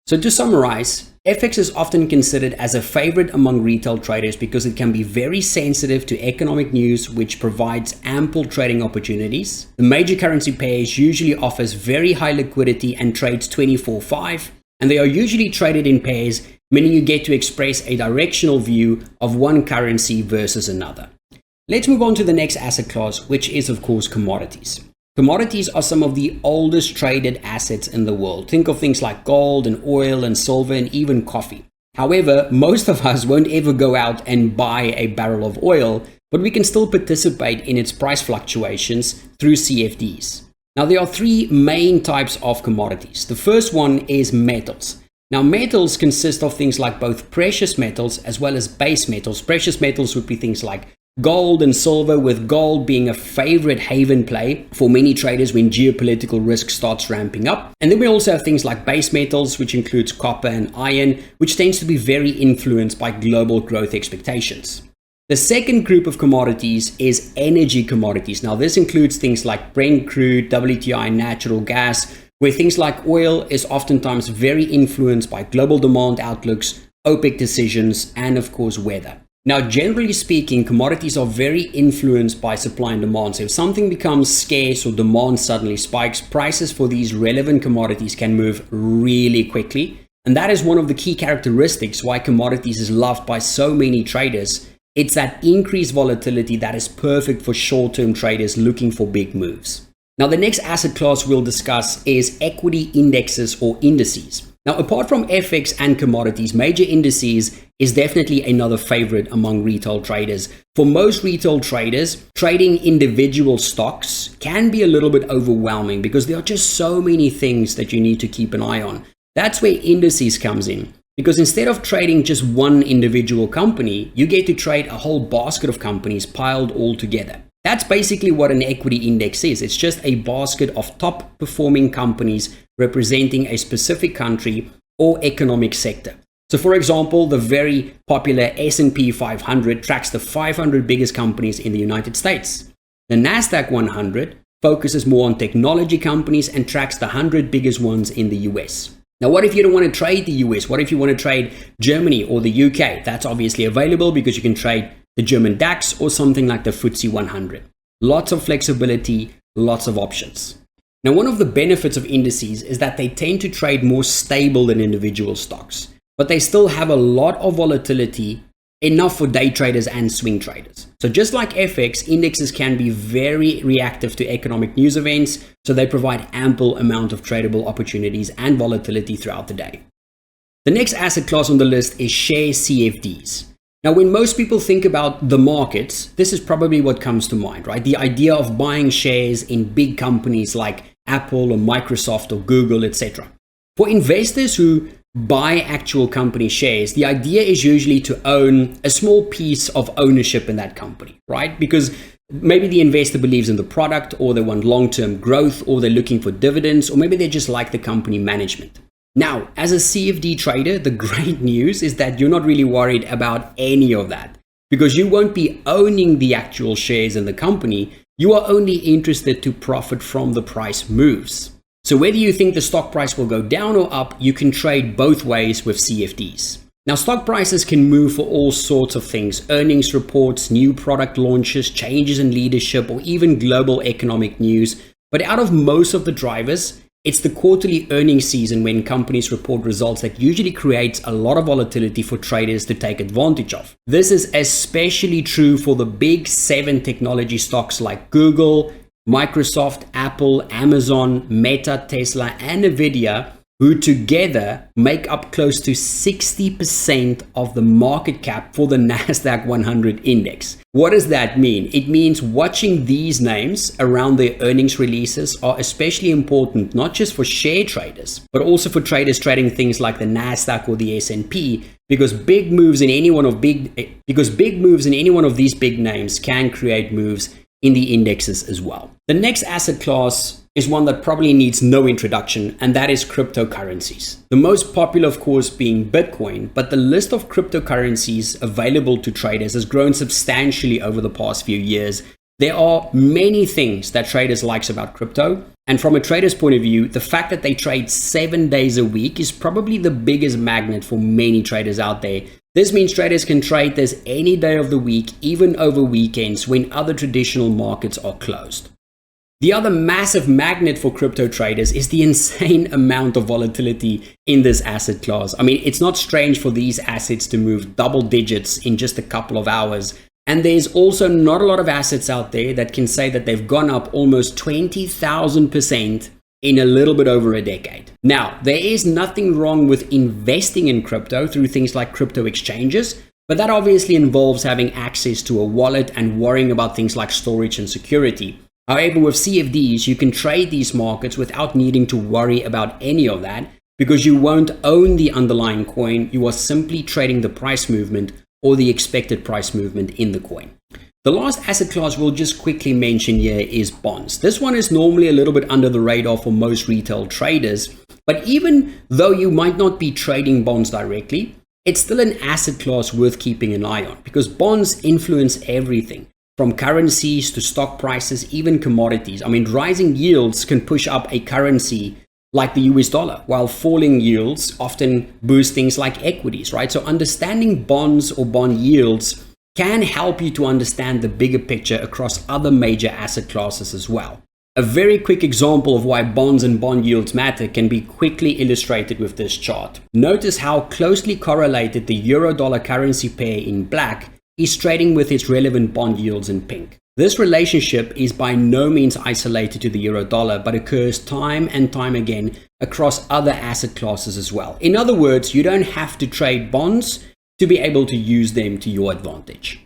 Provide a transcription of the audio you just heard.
So to summarize, FX is often considered as a favorite among retail traders because it can be very sensitive to economic news, which provides ample trading opportunities. The major currency pairs usually offers very high liquidity and trades 24/5, and they are usually traded in pairs, meaning you get to express a directional view of one currency versus another. Let's move on to the next asset class, which is of course commodities. Commodities are some of the oldest traded assets in the world. Think of things like gold and oil and silver and even coffee. However, most of us won't ever go out and buy a barrel of oil, but we can still participate in its price fluctuations through CFDs. Now, there are three main types of commodities. The first one is metals. Now, metals consist of things like both precious metals as well as base metals. Precious metals would be things like gold and silver, with gold being a favorite haven play for many traders when geopolitical risk starts ramping up. And then we also have things like base metals, which includes copper and iron, which tends to be very influenced by global growth expectations. The second group of commodities is energy commodities. Now, this includes things like Brent crude, WTI, natural gas, where things like oil is oftentimes very influenced by global demand outlooks, OPEC decisions, and of course, weather. Now, generally speaking, commodities are very influenced by supply and demand. So if something becomes scarce or demand suddenly spikes, prices for these relevant commodities can move really quickly. And that is one of the key characteristics why commodities is loved by so many traders. It's that increased volatility that is perfect for short-term traders looking for big moves. Now, the next asset class we'll discuss is equity indexes or indices. Now, apart from FX and commodities, major indices is definitely another favorite among retail traders. For most retail traders, trading individual stocks can be a little bit overwhelming because there are just so many things that you need to keep an eye on. That's where indices comes in. Because instead of trading just one individual company, you get to trade a whole basket of companies piled all together. That's basically what an equity index is. It's just a basket of top performing companies representing a specific country or economic sector. So for example, the very popular S&P 500 tracks the 500 biggest companies in the United States. The NASDAQ 100 focuses more on technology companies and tracks the 100 biggest ones in the US. Now, what if you don't want to trade the US? What if you want to trade Germany or the UK? That's obviously available because you can trade the German DAX or something like the FTSE 100. Lots of flexibility, lots of options. Now, one of the benefits of indices is that they tend to trade more stable than individual stocks, but they still have a lot of volatility, enough for day traders and swing traders. So just like FX, indexes can be very reactive to economic news events, so they provide ample amount of tradable opportunities and volatility throughout the day. The next asset class on the list is share CFDs. Now, when most people think about the markets, this is probably what comes to mind, right? The idea of buying shares in big companies like Apple or Microsoft or Google, etc. For investors who buy actual company shares, the idea is usually to own a small piece of ownership in that company, right? Because maybe the investor believes in the product, or they want long-term growth, or they're looking for dividends, or maybe they just like the company management. Now, as a CFD trader, the great news is that you're not really worried about any of that because you won't be owning the actual shares in the company. You are only interested to profit from the price moves. So whether you think the stock price will go down or up, you can trade both ways with CFDs. Now, stock prices can move for all sorts of things: earnings reports, new product launches, changes in leadership, or even global economic news. But out of most of the drivers, it's the quarterly earnings season when companies report results that usually creates a lot of volatility for traders to take advantage of. This is especially true for the big 7 technology stocks like Google, Microsoft, Apple, Amazon, Meta, Tesla, and Nvidia, who together make up close to 60% of the market cap for the NASDAQ 100 index. What does that mean? It means watching these names around their earnings releases are especially important, not just for share traders, but also for traders trading things like the NASDAQ or the S&P, because big moves in any one of these big names can create moves in the indexes as well. The next asset class is one that probably needs no introduction, and that is cryptocurrencies. The most popular, of course, being Bitcoin, but the list of cryptocurrencies available to traders has grown substantially over the past few years, There are many things that traders likes about crypto. And from a trader's point of view, the fact that they trade 7 days a week is probably the biggest magnet for many traders out there. This means traders can trade this any day of the week, even over weekends when other traditional markets are closed. The other massive magnet for crypto traders is the insane amount of volatility in this asset class. I mean, it's not strange for these assets to move double digits in just a couple of hours. And there's also not a lot of assets out there that can say that they've gone up almost 20,000% in a little bit over a decade. Now, there is nothing wrong with investing in crypto through things like crypto exchanges, but that obviously involves having access to a wallet and worrying about things like storage and security. However, with CFDs, you can trade these markets without needing to worry about any of that because you won't own the underlying coin. You are simply trading the price movement or the expected price movement in the coin. The last asset class we'll just quickly mention here is bonds. This one is normally a little bit under the radar for most retail traders, but even though you might not be trading bonds directly, it's still an asset class worth keeping an eye on because bonds influence everything from currencies to stock prices, even commodities. I mean, rising yields can push up a currency like the US dollar, while falling yields often boost things like equities, right? So understanding bonds or bond yields can help you to understand the bigger picture across other major asset classes as well. A very quick example of why bonds and bond yields matter can be quickly illustrated with this chart. Notice how closely correlated the euro-dollar currency pair in black is trading with its relevant bond yields in pink. This relationship is by no means isolated to the euro-dollar, but occurs time and time again across other asset classes as well. In other words, you don't have to trade bonds to be able to use them to your advantage.